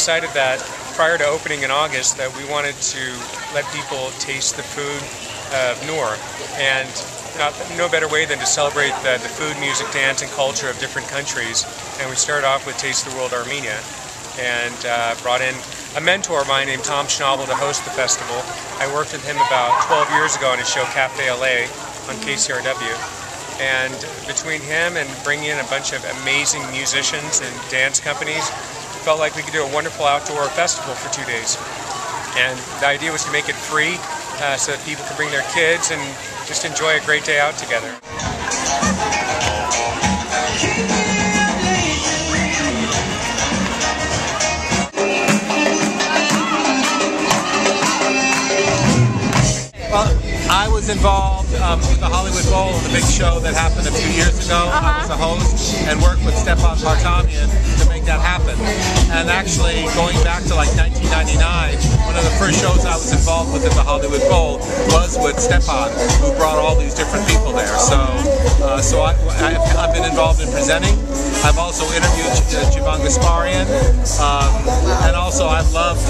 decided that prior to opening in August that we wanted to let people taste the food of Noor, and no better way than to celebrate the food, music, dance, and culture of different countries. And we started off with Taste the World Armenia, and brought in a mentor of mine named Tom Schnabel to host the festival. I worked with him about 12 years ago on his show Cafe LA on KCRW. And between him and bringing in a bunch of amazing musicians and dance companies, felt like we could do a wonderful outdoor festival for 2 days. And the idea was to make it free so that people could bring their kids and just enjoy a great day out together. Well, I was involved with the Hollywood Bowl, the big show that happened a few years ago. I was a host and worked with Stepan Partamian to make that happen. And actually, going back to like 1999, one of the first shows I was involved with at the Hollywood Bowl was with Stepan, who brought all these different people there. So I've been involved in presenting. I've also interviewed Jivan Gasparian, and also I've loved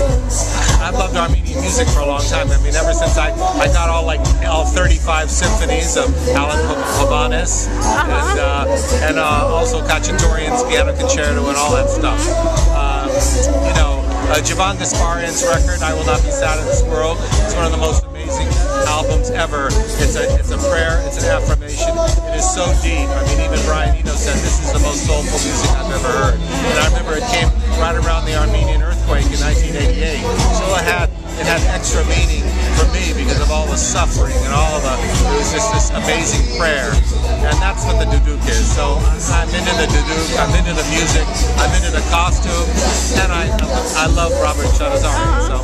Armenian music for a long time. I mean, ever since I got all 35 symphonies of Alan Hovanes and also Khachaturian's piano concerto and all that stuff. Jivan Gasparian's record, I Will Not Be Sad in This World, is one of the most amazing albums ever. It's a prayer, it's an affirmation. It is so deep. I mean, even Brian Eno said this is the most soulful music I've ever heard. And I remember it came right around the Armenian earthquake in 1988. So it had extra meaning for me because of all the suffering and it was just this amazing prayer. And that's what the duduk is. So I'm into the duduk, I'm into the music, I'm into the costume, and I love Robert Shahrazarian. So.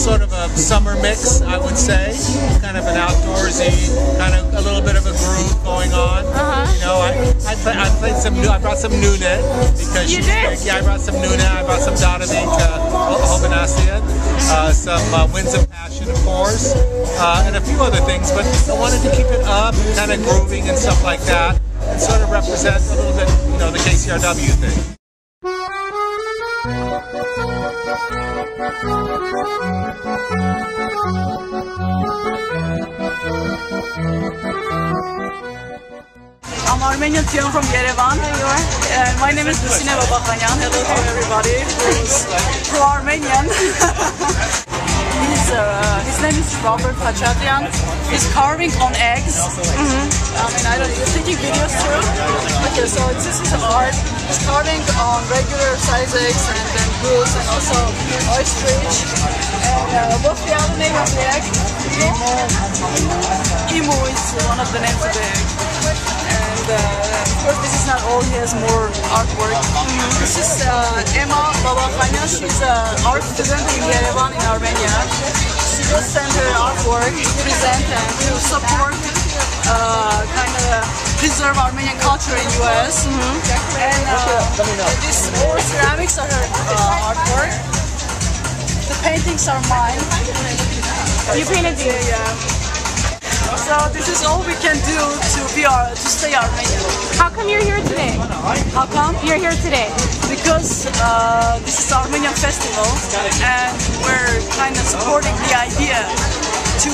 Sort of a summer mix, I would say. Kind of an outdoorsy, kind of a little bit of a groove going on. I played some new. I brought some nune because I brought some nune. I brought some Dadavik Hobanasian, some Winds of Passion, of course, and a few other things. But I wanted to keep it up, kind of grooving and stuff like that, and sort of represent a little bit, the KCRW thing. I'm Armenian too, I'm from Yerevan. My name is Lucine Babakhanyan. Hello to everybody who's pro-Armenian. His name is Robert Khachaturian. He's carving on eggs. He's taking videos too. Okay, so this is art. He's carving on regular size eggs and then goose and also ostrich. And what's the other name of the egg? Imu is one of the names of the egg. And of course this is not all, he has more artwork. This is Emma Babakhanyan. She's an art student in Yerevan in Armenia. She just sent her artwork to present and to support preserve Armenian culture in US. And these four ceramics are her artwork. The paintings are mine. You painted these? Yeah. So this is all we can do to stay Armenian. How come you're here today? How come? You're here today. Because this is Armenian festival and we're kind of supporting the idea to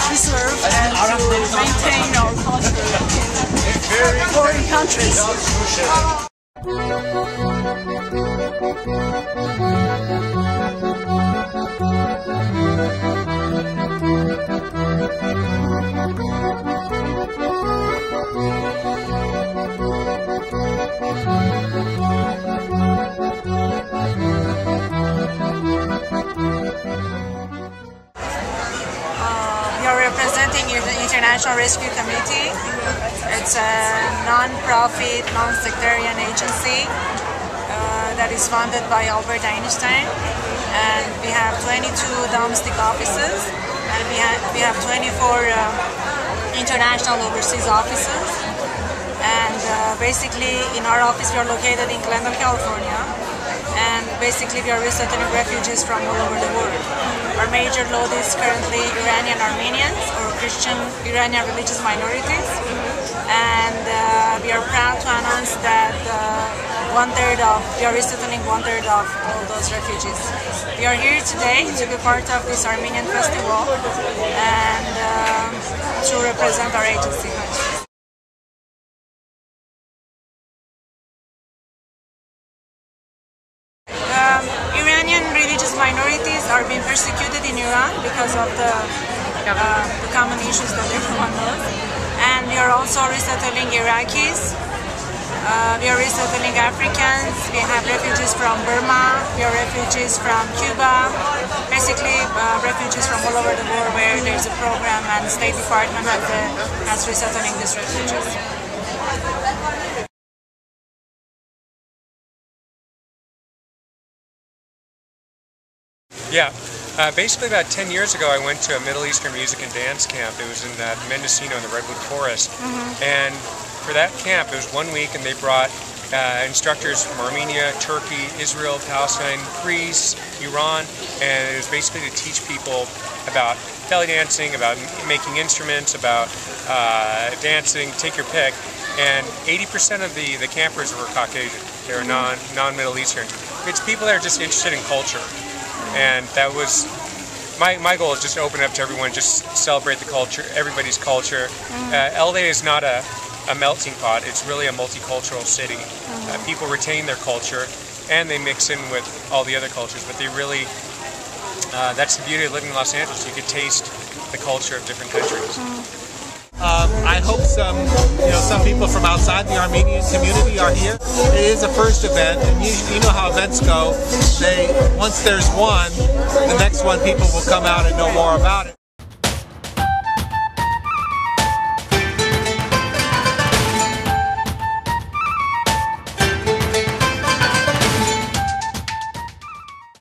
preserve and to maintain our culture in foreign countries. We are representing the International Rescue Committee. It's a non-profit, non-sectarian agency that is funded by Albert Einstein, and we have 22 domestic offices, and we have 24 international overseas offices. And basically, in our office, we are located in Glendale, California, and basically we are resettling refugees from all over the world. Our major load is currently Iranian Armenians, or Christian Iranian religious minorities, and we are proud to announce that we are resettling 1/3 of all those refugees. We are here today to be part of this Armenian festival and to represent our agency. Iranian religious minorities are being persecuted in Iran because of the common issues that everyone knows. And we are also resettling Iraqis. We are resettling Africans. We have refugees from Burma. We have refugees from Cuba. Basically, refugees from all over the world where there is a program and the State Department has resettling these refugees. Yeah, basically about 10 years ago I went to a Middle Eastern music and dance camp. It was in Mendocino in the Redwood Forest. And for that camp it was 1 week, and they brought instructors from Armenia, Turkey, Israel, Palestine, Greece, Iran, and it was basically to teach people about belly dancing, about making instruments, about dancing, take your pick. And 80% of the campers were Caucasian. They were non-Middle Eastern. It's people that are just interested in culture. And that was my goal, is just to open it up to everyone, just celebrate the culture, everybody's culture. LA is not a melting pot, it's really a multicultural city. People retain their culture and they mix in with all the other cultures, but they really, that's the beauty of living in Los Angeles. You could taste the culture of different countries. I hope some people from outside the Armenian community are here. It is a first event, and you know how events go. Once there's one, the next one people will come out and know more about it.